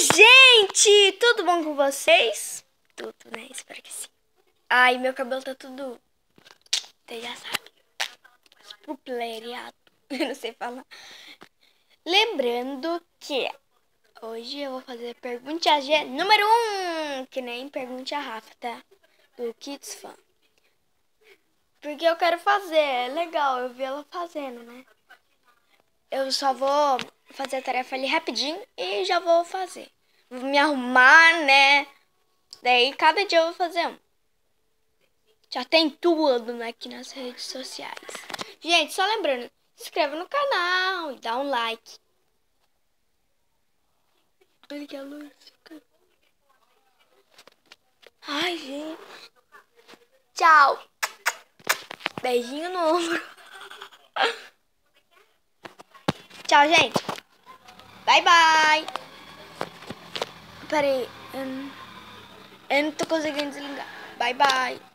Gente, tudo bom com vocês? Tudo, né? Espero que sim. Ai, meu cabelo tá tudo... Você já sabe. Espuplereado. Eu não sei falar. Lembrando que hoje eu vou fazer pergunta G número 1. Que nem pergunte a Rafa, tá? Do Kids Fan. Porque eu quero fazer. É legal, eu vi ela fazendo, né? Eu só vou fazer a tarefa ali rapidinho e já vou fazer. Vou me arrumar, né? Daí cada dia eu vou fazer um. Já tem tudo aqui nas redes sociais. Gente, só lembrando, se inscreva no canal e dá um like. Olha que a luz fica... Ai, gente. Tchau. Beijinho no ombro. Tchau, gente. Bye, bye. Peraí. Eu não tô conseguindo desligar. Bye, bye.